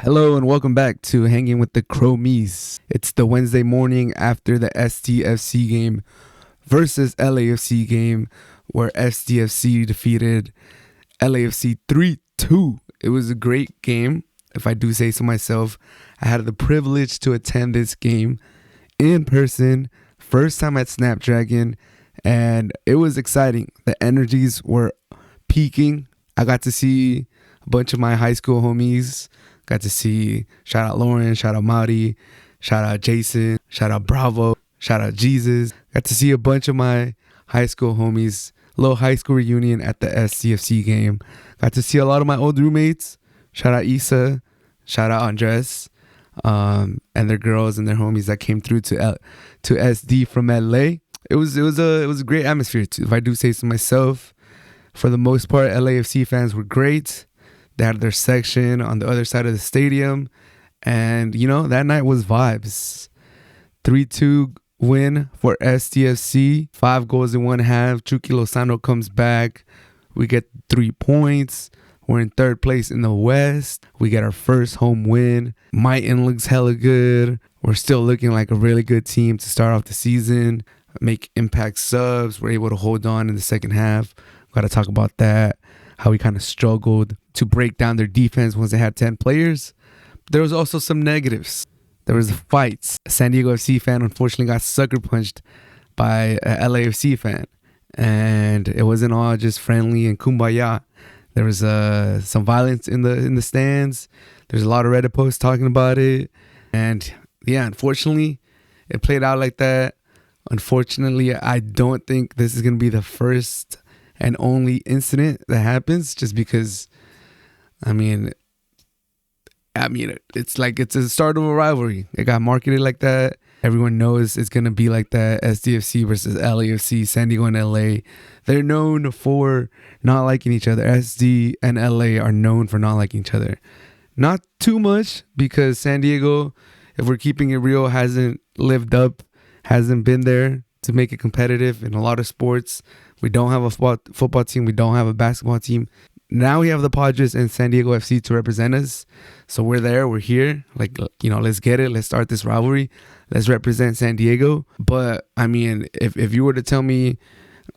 Hello and welcome back to Hanging with the Chromies. It's the Wednesday morning after the SDFC game versus LAFC game where SDFC defeated LAFC 3-2. It was a great game, if I do say so myself. I had the privilege to attend this game in person, first time at Snapdragon, and it was exciting. The energies were peaking. I got to see a bunch of my high school homies. Got to see, shout out Lauren, shout out Maudie, shout out Jason, shout out Bravo, shout out Jesus. Got to see a bunch of my high school homies, little high school reunion at the SDFC game. Got to see a lot of my old roommates. Shout out Issa, shout out Andres, and their girls and their homies that came through to SD from LA. It was a great atmosphere too, if I do say so myself. For the most part, LAFC fans were great. They had their section on the other side of the stadium. And, that night was vibes. 3-2 win for SDFC. 5 goals in one half. Chucky Lozano comes back. We get 3 points. We're in third place in the West. We get our first home win. Mighton looks hella good. We're still looking like a really good team to start off the season. Make impact subs. We're able to hold on in the second half. Got to talk about that. How we kind of struggled to break down their defense once they had 10 players. But there was also some negatives. There was fights. A San Diego FC fan unfortunately got sucker punched by a LAFC fan. And it wasn't all just friendly and kumbaya. There was some violence in the stands. There's a lot of Reddit posts talking about it. And yeah, unfortunately, it played out like that. Unfortunately, I don't think this is going to be the first and only incident that happens, just because it's like it's a start of a rivalry. It got marketed like that. Everyone knows it's gonna be like that. SDFC versus LAFC, San Diego and LA. They're known for not liking each other. SD and LA are known for not liking each other. Not too much, because San Diego, if we're keeping it real, hasn't lived up, hasn't been there to make it competitive in a lot of sports. We don't have a football team. We don't have a basketball team. Now we have the Padres and San Diego FC to represent us. So we're there. We're here. Let's get it. Let's start this rivalry. Let's represent San Diego. But, if you were to tell me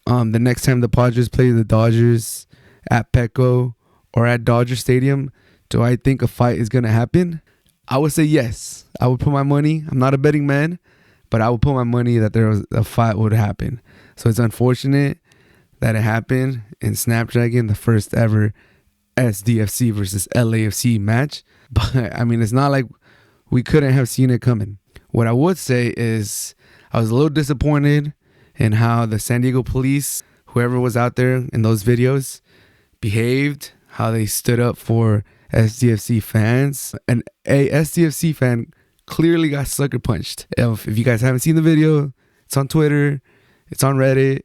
the next time the Padres play the Dodgers at Petco or at Dodger Stadium, do I think a fight is going to happen? I would say yes. I would put my money. I'm not a betting man, but I would put my money that a fight would happen. So it's unfortunate that it happened in Snapdragon, the first ever SDFC versus LAFC match. But, it's not like we couldn't have seen it coming. What I would say is I was a little disappointed in how the San Diego police, whoever was out there in those videos, behaved, how they stood up for SDFC fans. And a SDFC fan clearly got sucker punched. If you guys haven't seen the video, it's on Twitter, it's on Reddit.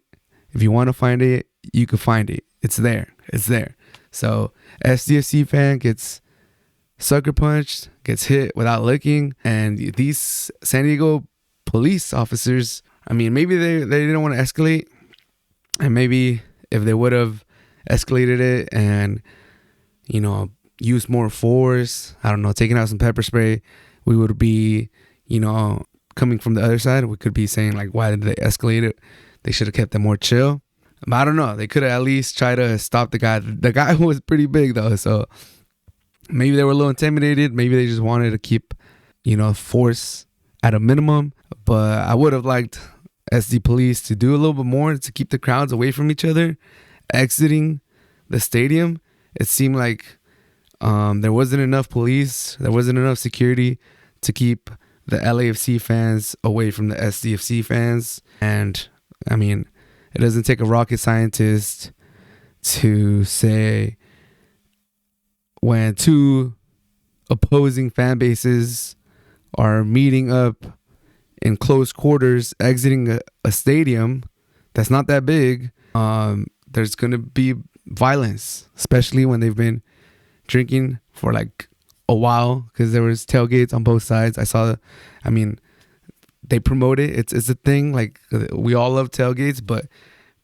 If you want to find it, you can find it. It's there. So SDFC fan gets sucker punched, gets hit without looking. And these San Diego police officers, maybe they didn't want to escalate. And maybe if they would have escalated it and, used more force, taking out some pepper spray, we would be, coming from the other side. We could be saying, why did they escalate it? They should have kept them more chill. But I don't know. They could have at least tried to stop the guy. The guy was pretty big, though. So maybe they were a little intimidated. Maybe they just wanted to keep, force at a minimum. But I would have liked SD police to do a little bit more to keep the crowds away from each other. Exiting the stadium, it seemed like there wasn't enough police. There wasn't enough security to keep the LAFC fans away from the SDFC fans. And it doesn't take a rocket scientist to say when two opposing fan bases are meeting up in close quarters, exiting a stadium that's not that big, there's going to be violence, especially when they've been drinking for a while, because there was tailgates on both sides. I saw, they promote it. It's a thing. We all love tailgates, but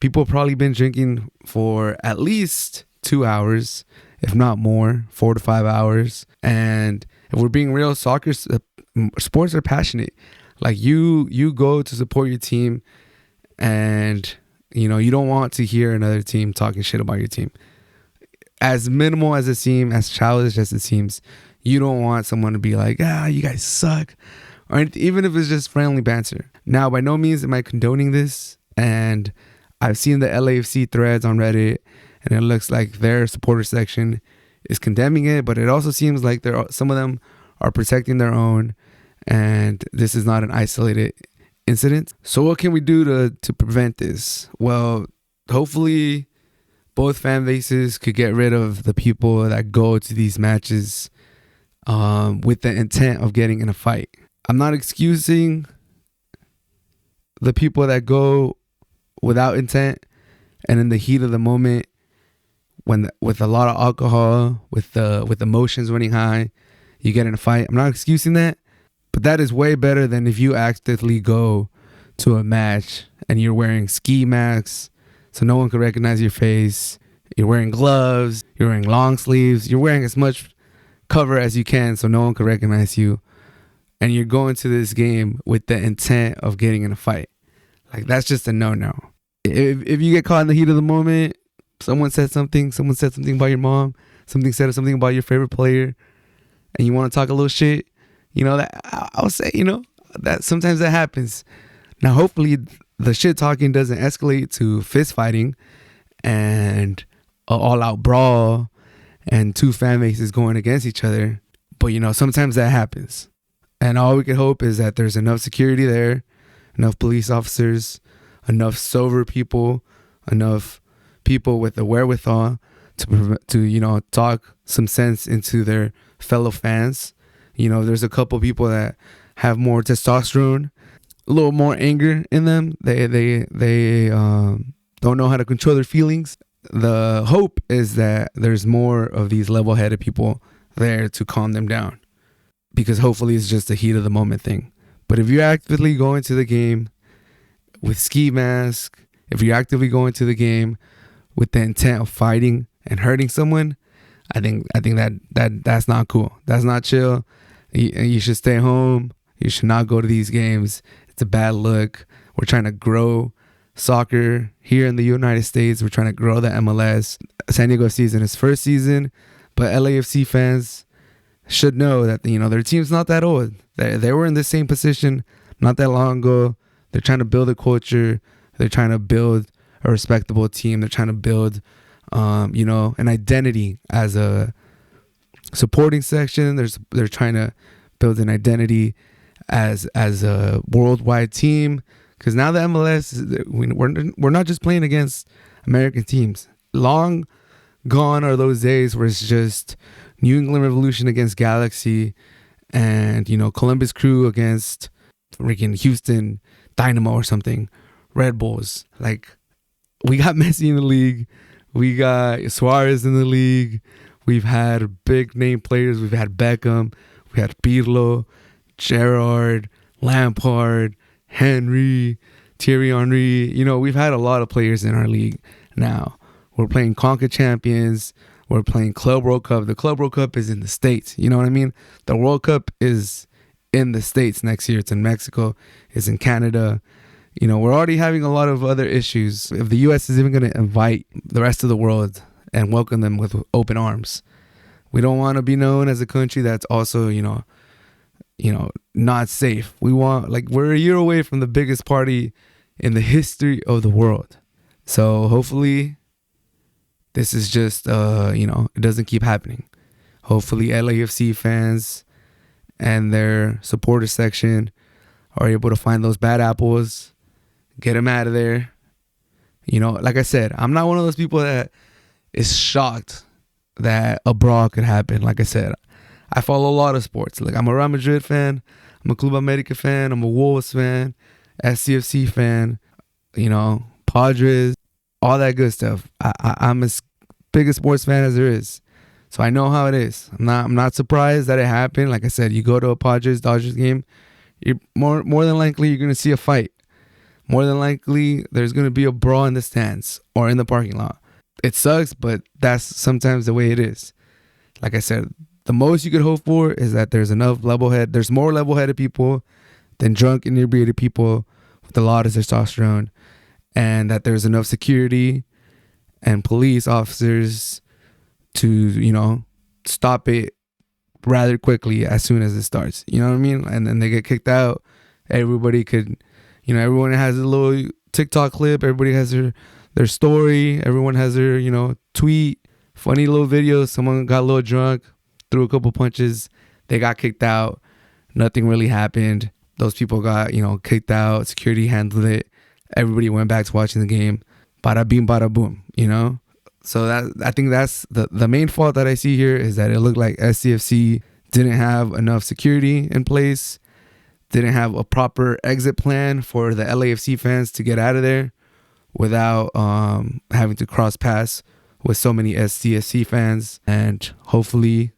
people have probably been drinking for at least 2 hours, if not more, 4 to 5 hours. And if we're being real, sports are passionate. Like you go to support your team, and you don't want to hear another team talking shit about your team. As minimal as it seems, as childish as it seems, you don't want someone to be like, you guys suck, or even if it's just friendly banter. Now, by no means am I condoning this, and I've seen the LAFC threads on Reddit, and it looks like their supporter section is condemning it, but it also seems like some of them are protecting their own, and this is not an isolated incident. So what can we do to prevent this? Well, hopefully both fan bases could get rid of the people that go to these matches with the intent of getting in a fight. I'm not excusing the people that go without intent, and in the heat of the moment, with a lot of alcohol, with emotions running high, you get in a fight. I'm not excusing that, but that is way better than if you actively go to a match and you're wearing ski masks so no one can recognize your face. You're wearing gloves. You're wearing long sleeves. You're wearing as much cover as you can so no one can recognize you. And you're going to this game with the intent of getting in a fight. Like, that's just a no-no. If you get caught in the heat of the moment, someone said something about your mom, said something about your favorite player, and you want to talk a little shit, that I'll say, that sometimes that happens. Now, hopefully the shit talking doesn't escalate to fist fighting and an all-out brawl and two fan bases going against each other. But, sometimes that happens. And all we can hope is that there's enough security there, enough police officers, enough sober people, enough people with the wherewithal to talk some sense into their fellow fans. There's a couple people that have more testosterone, a little more anger in them. They don't know how to control their feelings. The hope is that there's more of these level-headed people there to calm them down, because hopefully it's just a heat of the moment thing. But if you actively go into the game with ski mask, if you're actively going to the game with the intent of fighting and hurting someone, I think that's not cool. That's not chill. You should stay home. You should not go to these games. It's a bad look. We're trying to grow soccer here in the United States. We're trying to grow the MLS. San Diego FC is in its first season, but LAFC fans should know that their team's not that old. They were in the same position not that long ago. They're trying to build a culture. They're trying to build a respectable team. They're trying to build an identity as a supporting section. They're trying to build an identity as a worldwide team, because now the MLS, we're not just playing against American teams. Long gone are those days where it's just New England Revolution against Galaxy, and Columbus Crew against freaking Houston Dynamo or something, Red Bulls. Like, we got Messi in the league. We got Suarez in the league. We've had big name players. We've had Beckham. We had Pirlo, Gerrard, Lampard, Henry, Thierry Henry. We've had a lot of players in our league now. We're playing Conca Champions. We're playing Club World Cup. The Club World Cup is in the States. You know what I mean? The World Cup is in the States next year. It's in Mexico. It's in Canada. We're already having a lot of other issues. If the U.S. is even going to invite the rest of the world and welcome them with open arms, we don't want to be known as a country that's also, not safe. We're a year away from the biggest party in the history of the world. So hopefully this is just, it doesn't keep happening. Hopefully LAFC fans and their supporter section are able to find those bad apples, get them out of there. Like I said, I'm not one of those people that is shocked that a brawl could happen. Like I said, I follow a lot of sports. Like, I'm a Real Madrid fan, I'm a Club America fan, I'm a Wolves fan, SDFC fan, Padres, all that good stuff. I'm as big a sports fan as there is. So I know how it is. I'm not surprised that it happened. Like I said, you go to a Padres-Dodgers game, you're more than likely you're going to see a fight. More than likely there's going to be a brawl in the stands or in the parking lot. It sucks, but that's sometimes the way it is. Like I said, the most you could hope for is that there's more level-headed people than drunk, inebriated people with a lot of testosterone, and that there's enough security and police officers to, stop it rather quickly as soon as it starts. You know what I mean? And then they get kicked out. Everybody could, everyone has a little TikTok clip. Everybody has their story. Everyone has their, tweet, funny little videos. Someone got a little drunk, threw a couple punches. They got kicked out. Nothing really happened. Those people got, kicked out. Security handled it. Everybody went back to watching the game. Bada bing, bada boom, So I think that's the main fault that I see here, is that it looked like SDFC didn't have enough security in place, didn't have a proper exit plan for the LAFC fans to get out of there without having to cross paths with so many SDFC fans. And hopefully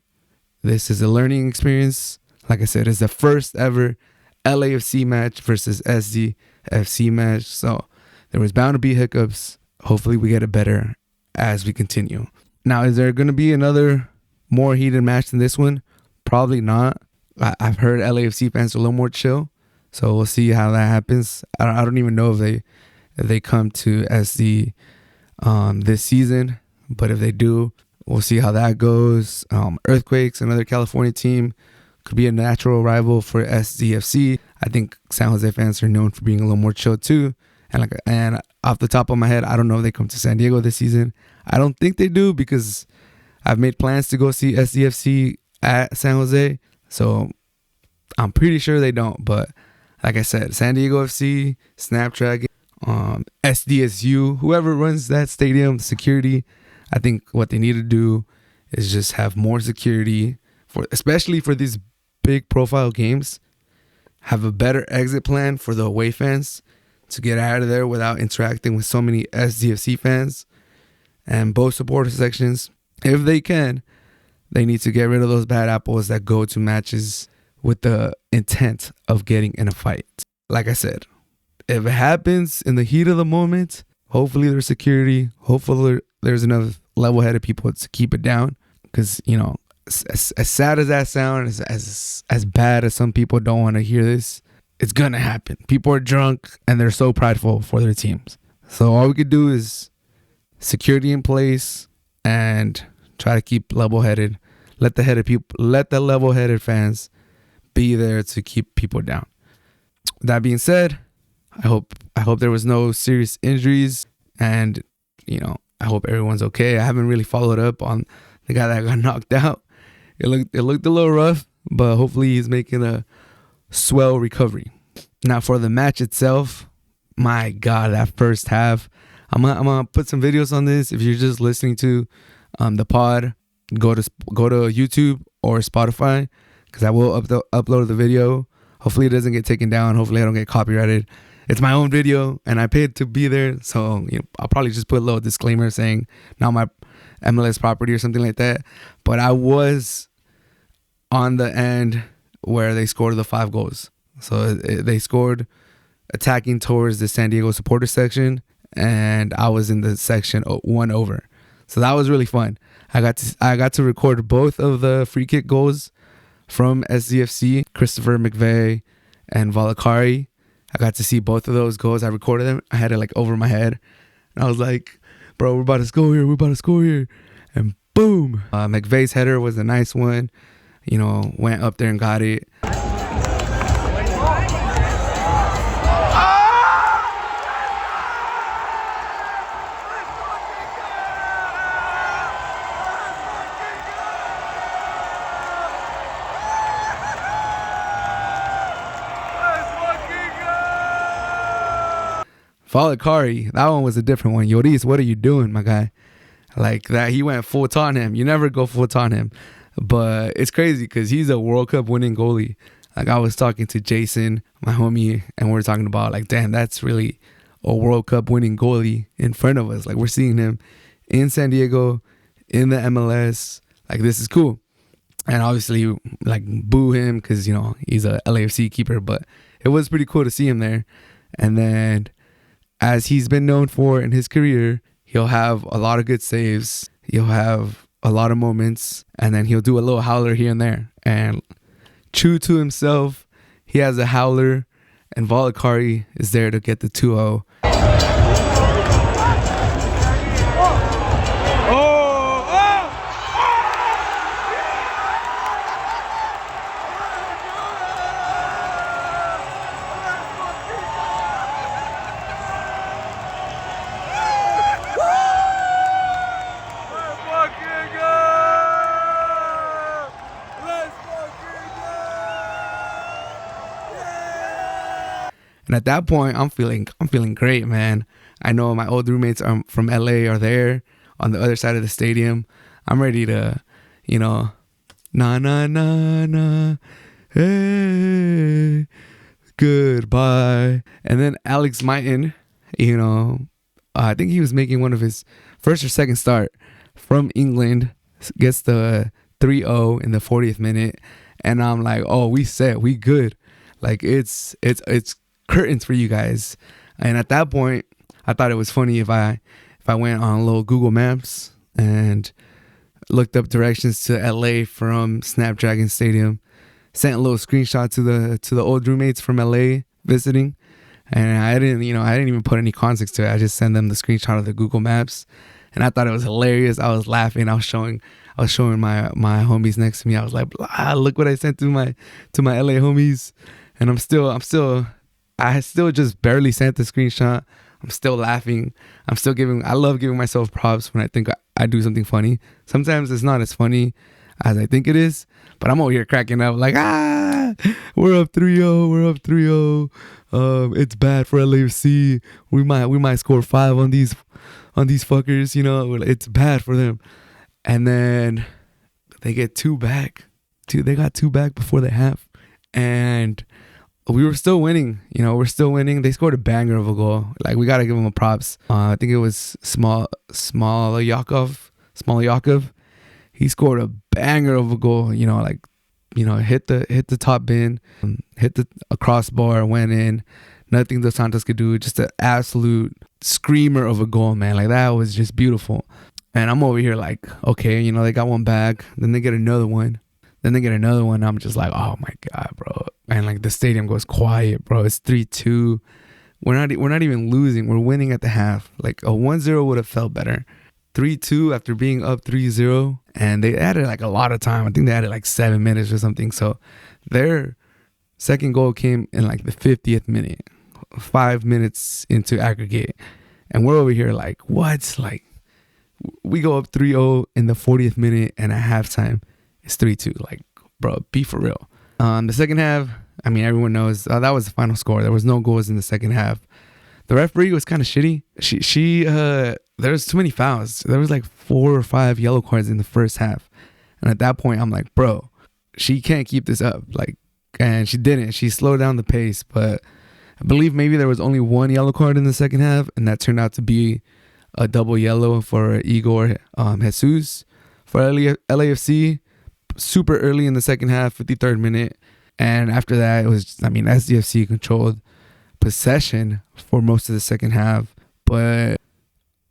this is a learning experience. Like I said, it's the first ever LAFC match versus SDFC match. So there was bound to be hiccups. Hopefully we get it better as we continue. Now, is there going to be another more heated match than this one? Probably not. I've heard LAFC fans are a little more chill, so we'll see how that happens. I don't even know if they come to SD this season, but if they do, we'll see how that goes. Earthquakes, another California team, could be a natural rival for SDFC. I think San Jose fans are known for being a little more chill too. And off the top of my head, I don't know if they come to San Diego this season. I don't think they do, because I've made plans to go see SDFC at San Jose. So I'm pretty sure they don't. But like I said, San Diego FC, Snapdragon, SDSU, whoever runs that stadium, security, I think what they need to do is just have more security, especially for these big profile games. Have a better exit plan for the away fans to get out of there without interacting with so many SDFC fans. And both supporter sections, if they can, they need to get rid of those bad apples that go to matches with the intent of getting in a fight. Like I said, if it happens in the heat of the moment, hopefully there's security. Hopefully there's enough level-headed people to keep it down. Because, as sad as that sounds, as bad as some people don't want to hear this, it's going to happen. People are drunk and they're so prideful for their teams. So all we could do is security in place and try to keep level-headed. Let the level-headed fans be there to keep people down. That being said, I hope there was no serious injuries, and I hope everyone's okay. I haven't really followed up on the guy that got knocked out. It looked a little rough, but hopefully he's making a swell recovery. Now for the match itself, my God, that first half, I'm gonna put some videos on this. If you're just listening to the pod, go to YouTube or Spotify, because I will upload the video. Hopefully it doesn't get taken down. Hopefully I don't get copyrighted. It's my own video and I paid to be there, so I'll probably just put a little disclaimer saying not my MLS property or something like that. But I was on the end where they scored the 5 goals. So they scored attacking towards the San Diego supporter section, and I was in the section 1 over. So that was really fun. I got to record both of the free kick goals from SDFC, Christopher McVeigh and Valakari. I got to see both of those goals. I recorded them. I had it over my head, and I was like, "Bro, we're about to score here!" And boom! McVeigh's header was a nice one. Went up there and got it. Valakari, that one was a different one. Yoris, what are you doing, my guy? Like that, he went full Tottenham. You never go full Tottenham. But it's crazy because he's a World Cup winning goalie. Like I was talking to Jason, my homie, and we're talking about damn, that's really a World Cup winning goalie in front of us. Like we're seeing him in San Diego, in the MLS. Like this is cool. And obviously boo him because, he's a LAFC keeper. But it was pretty cool to see him there. And then, as he's been known for in his career, he'll have a lot of good saves. He'll have a lot of moments, and then he'll do a little howler here and there. And true to himself, he has a howler, and Valakari is there to get the 2-0. And at that point, I'm feeling great, man. I know my old roommates from LA are there on the other side of the stadium. I'm ready to, na na na na, hey, goodbye. And then Alex Mighton, I think he was making one of his first or second start from England, gets the 3-0 in the 40th minute, and I'm like, oh, we good. Like it's curtains for you guys. And at that point, I thought it was funny if I went on a little Google Maps and looked up directions to LA from Snapdragon Stadium, sent a little screenshot to the old roommates from LA visiting, and I didn't even put any context to it. I just sent them the screenshot of the Google Maps, and I thought it was hilarious. I was laughing. I was showing my homies next to me. I was like, look what I sent to my LA homies, and I still just barely sent the screenshot. I'm still laughing. I love giving myself props when I think I do something funny. Sometimes it's not as funny as I think it is, but I'm over here cracking up like, we're up 3-0. We're up 3-0. It's bad for LAFC. We might score 5 on these fuckers, it's bad for them. And then they get 2 back. They got 2 back before the half. And we were still winning. We're still winning. They scored a banger of a goal. Like, we got to give them a props. I think it was Smolyakov. He scored a banger of a goal. Hit the top bin, hit the crossbar, went in. Nothing Dos Santos could do. Just an absolute screamer of a goal, man. Like, that was just beautiful. And I'm over here like, okay, they got 1 back. Then they get another one. I'm just like, oh my God, bro. And like the stadium goes quiet, bro. It's 3-2. We're not even losing. We're winning at the half. Like a 1-0 would have felt better. 3-2 after being up 3-0. And they added like a lot of time. I think they added like 7 minutes or something. So their second goal came in like the 50th minute, 5 minutes into aggregate. And we're over here like, what? Like, we go up 3-0 in the 40th minute, and at halftime it's 3-2. Like, bro, be for real. The second half, I mean, everyone knows that was the final score. There was no goals in the second half. The referee was kind of shitty. There was too many fouls. There was like 4 or 5 yellow cards in the first half. And at that point, I'm like, bro, she can't keep this up. Like, and she didn't. She slowed down the pace. But I believe maybe there was only 1 yellow card in the second half, and that turned out to be a double yellow for Igor Jesus for LAFC. Super early in the second half, 53rd minute. And after that, it was, SDFC controlled possession for most of the second half, but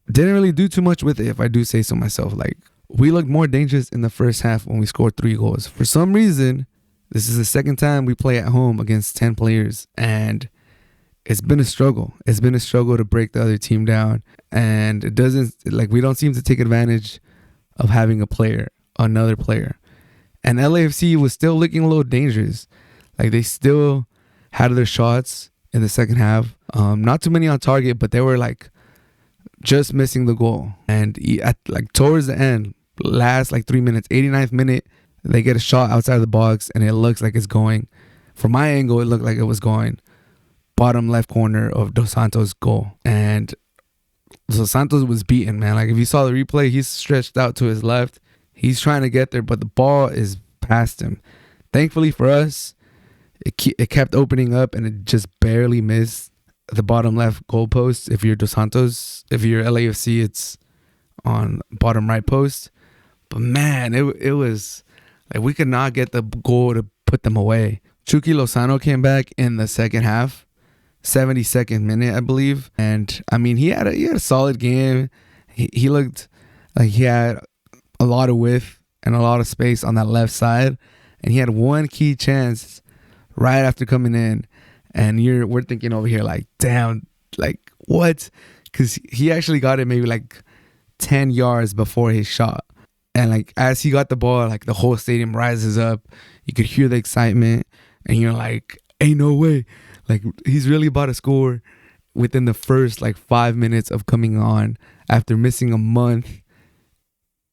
didn't really do too much with it, if I do say so myself. Like, we looked more dangerous in the first half when we scored 3 goals. For some reason, this is the second time we play at home against 10 players, and it's been a struggle. It's been a struggle to break the other team down, and it doesn't, like, we don't seem to take advantage of having another player. And LAFC was still looking a little dangerous. Like, they still had their shots in the second half. Not too many on target, but they were like just missing the goal. And towards the end, last 3 minutes, 89th minute, they get a shot outside of the box, and it looks like it's going. From my angle, it looked like it was going bottom left corner of Dos Santos' goal. And Dos Santos was beaten, man. Like, if you saw the replay, he's stretched out to his left. He's trying to get there, but the ball is past him. Thankfully for us, it kept opening up, and it just barely missed the bottom left goal post. If you're Dos Santos, if you're LAFC, it's on bottom right post. But man, it was like we could not get the goal to put them away. Chucky Lozano came back in the second half, 72nd minute, I believe. And I mean, he had a solid game. He looked like he had a lot of width and a lot of space on that left side. And he had one key chance right after coming in. And we're thinking over here like, damn, like what? Because he actually got it maybe like 10 yards before his shot. And like as he got the ball, like the whole stadium rises up. You could hear the excitement. And you're like, ain't no way. Like he's really about to score within the first like 5 minutes of coming on after missing a month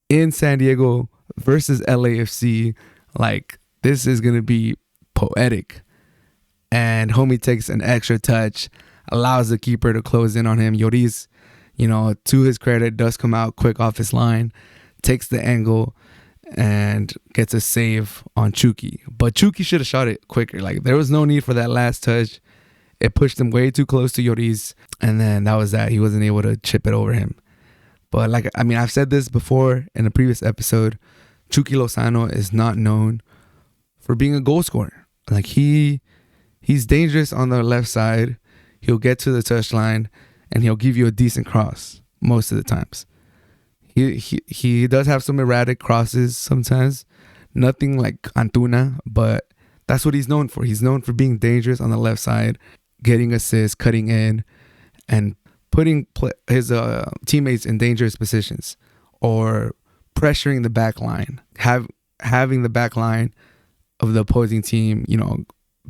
in San Diego versus LAFC. Like this is going to be poetic. And homie takes an extra touch, allows the keeper to close in on him. Lloris, to his credit, does come out quick off his line, takes the angle, and gets a save on Chucky. But Chucky should have shot it quicker. Like there was no need for that last touch. It pushed him way too close to Lloris, and then that was that. He wasn't able to chip it over him. But I've said this before in a previous episode. Chucky Lozano is not known for being a goal scorer. Like he's dangerous on the left side. He'll get to the touchline and he'll give you a decent cross most of the times. He does have some erratic crosses sometimes. Nothing like Antuna, but that's what he's known for. He's known for being dangerous on the left side, getting assists, cutting in, and putting his teammates in dangerous positions or pressuring the back line, having the back line of the opposing team,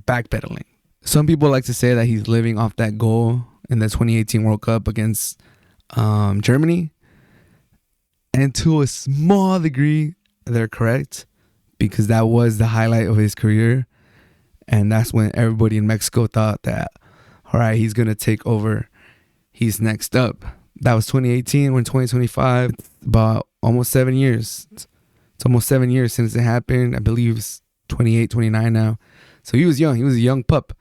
backpedaling. Some people like to say that he's living off that goal in the 2018 World Cup against Germany. And to a small degree, they're correct because that was the highlight of his career. And that's when everybody in Mexico thought that, all right, he's going to take over. He's next up. That was 2018. We're in 2025. It's about almost 7 years. It's almost 7 years since it happened. I believe it's 28, 29 now. So he was young. He was a young pup.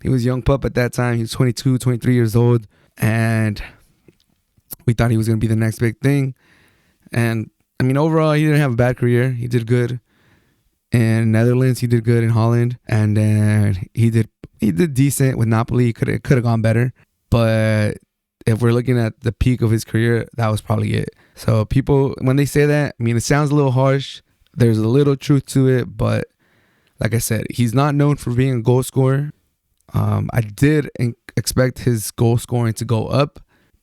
He was a young pup at that time. He was 22, 23 years old. And we thought he was going to be the next big thing. And, overall, he didn't have a bad career. He did good in Netherlands. He did good in Holland. And then he did decent with Napoli. He could have gone better. But if we're looking at the peak of his career, that was probably it. So people, when they say that, it sounds a little harsh. There's a little truth to it. But like I said, he's not known for being a goal scorer. I did expect his goal scoring to go up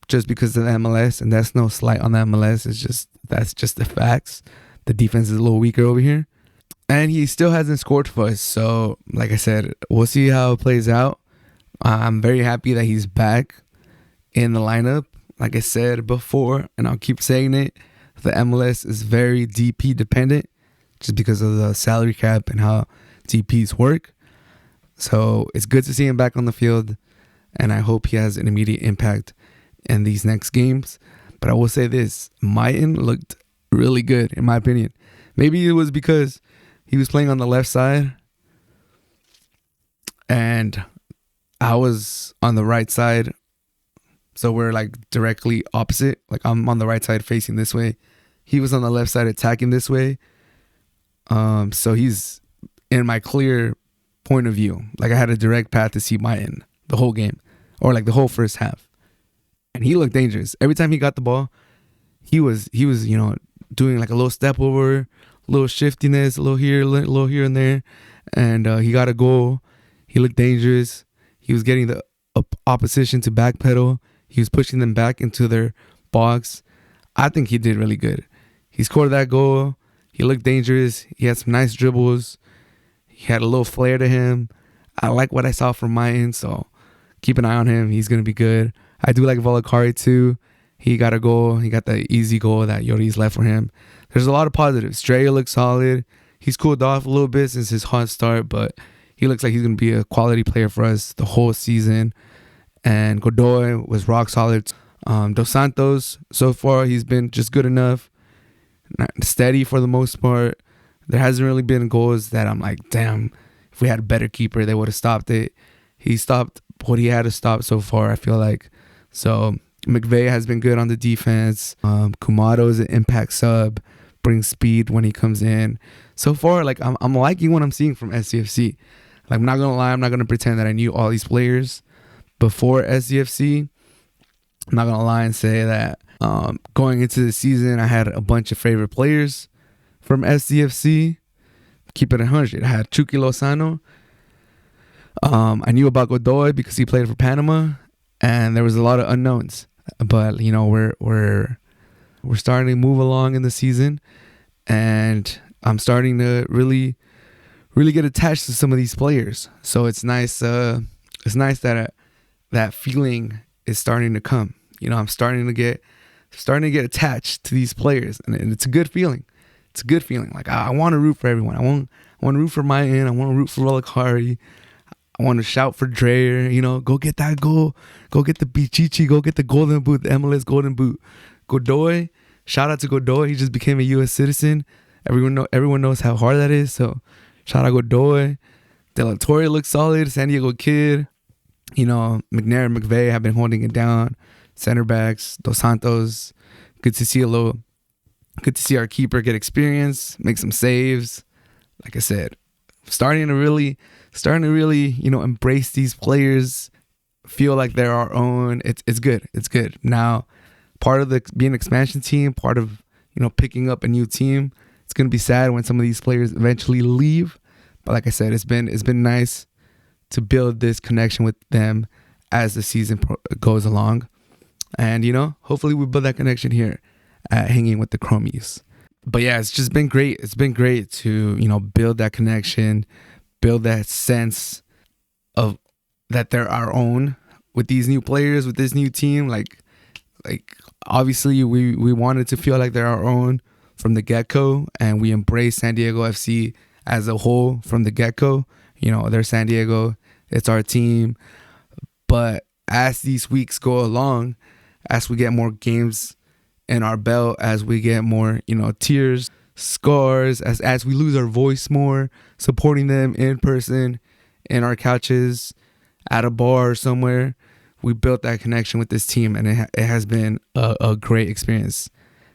just because of the MLS, and that's no slight on the MLS. That's just the facts. The defense is a little weaker over here, and he still hasn't scored for us. So, like I said, we'll see how it plays out. I'm very happy that he's back in the lineup. Like I said before, and I'll keep saying it, the MLS is very DP dependent, just because of the salary cap and how DPs work. So it's good to see him back on the field, and I hope he has an immediate impact in these next games. But I will say this, Maiten looked really good, in my opinion. Maybe it was because he was playing on the left side, and I was on the right side. So we're like directly opposite. Like I'm on the right side facing this way. He was on the left side attacking this way. So he's in my clear point of view. Like I had a direct path to see Maiten the whole game, or like the whole first half. And he looked dangerous. Every time he got the ball, he was doing like a little step over, a little shiftiness, a little here and there. And he got a goal. He looked dangerous. He was getting the opposition to backpedal. He was pushing them back into their box. I think he did really good. He scored that goal. He looked dangerous. He had some nice dribbles. He had a little flair to him. I like what I saw from Maiten, so keep an eye on him. He's going to be good. I do like Valakari too. He got a goal. He got the easy goal that Lloris left for him. There's a lot of positives. Drea looks solid. He's cooled off a little bit since his hot start, but he looks like he's going to be a quality player for us the whole season. And Godoy was rock solid. Dos Santos, so far, he's been just good enough. Steady for the most part. There hasn't really been goals that I'm like, damn, if we had a better keeper, they would have stopped it. He stopped what he had to stop so far, I feel like. So McVeigh has been good on the defense. Kumado is an impact sub, brings speed when he comes in. So far, like I'm liking what I'm seeing from SDFC. Like I'm not gonna lie, I'm not gonna pretend that I knew all these players before SDFC. I'm not gonna lie and say that Going into the season, I had a bunch of favorite players from SDFC. Keep it 100. I had Chucky Lozano. I knew about Godoy because he played for Panama, and there was a lot of unknowns. But we're starting to move along in the season, and I'm starting to really get attached to some of these players. So it's nice. It's nice that that feeling is starting to come. I'm starting to get attached to these players, and it's a good feeling. It's a good feeling. Like I want to root for everyone. I want to root for Mayan. I want to root for Rolakari. I want to shout for Dreyer. Go get that goal. Go get the Bichichi. Go get the golden boot, the MLS golden boot. Godoy. Shout out to Godoy. He just became a U.S. citizen. Everyone knows how hard that is. So shout out Godoy. De La Torre looks solid. San Diego Kid. McNair and McVeigh have been holding it down. Center backs. Dos Santos. Good to see our keeper get experience, make some saves. Like I said, starting to really, embrace these players, feel like they're our own. It's good. It's good. Now, part of being an expansion team, part of, picking up a new team, it's going to be sad when some of these players eventually leave. But like I said, it's been nice to build this connection with them as the season goes along. And, hopefully we build that connection here at Hanging with the Chromies. But yeah, it's just been great. It's been great to, build that connection, build that sense of that they're our own with these new players, with this new team. Like obviously we wanted to feel like they're our own from the get-go, and we embrace San Diego FC as a whole from the get-go. They're San Diego, it's our team. But as these weeks go along, as we get more games in our belt, as we get more, tears, scars, as we lose our voice more, supporting them in person, in our couches, at a bar or somewhere, we built that connection with this team, and it has been a great experience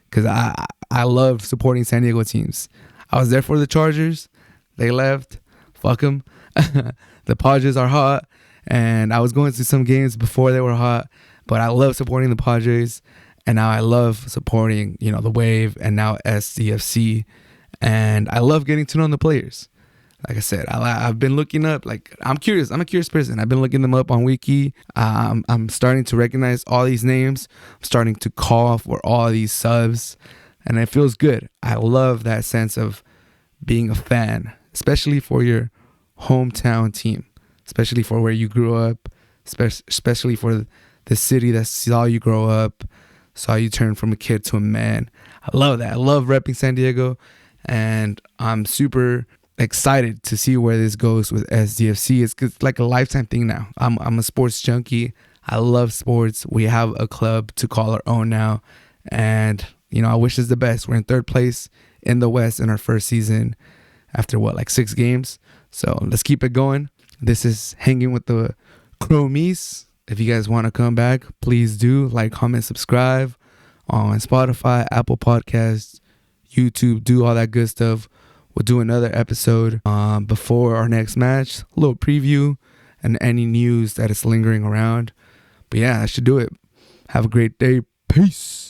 because I love supporting San Diego teams. I was there for the Chargers. They left. Fuck them. The Padres are hot, and I was going to some games before they were hot, but I love supporting the Padres. And now I love supporting, the Wave and now SDFC. And I love getting to know the players. Like I said, I've been looking up, I'm curious. I'm a curious person. I've been looking them up on Wiki. I'm starting to recognize all these names. I'm starting to call for all these subs. And it feels good. I love that sense of being a fan, especially for your hometown team, especially for where you grew up, especially for the city that saw you grow up, saw you turn from a kid to a man. I love that. I love repping San Diego, and I'm super excited to see where this goes with SDFC. It's like a lifetime thing now. I'm a sports junkie. I love sports. We have a club to call our own now, and I wish us the best. We're in third place in the West in our first season after 6 games. So let's keep it going. This is Hanging with the Chromies. If you guys want to come back, please do like, comment, subscribe on Spotify, Apple Podcasts, YouTube, do all that good stuff. We'll do another episode before our next match, a little preview and any news that is lingering around. But yeah, that should do it. Have a great day. Peace.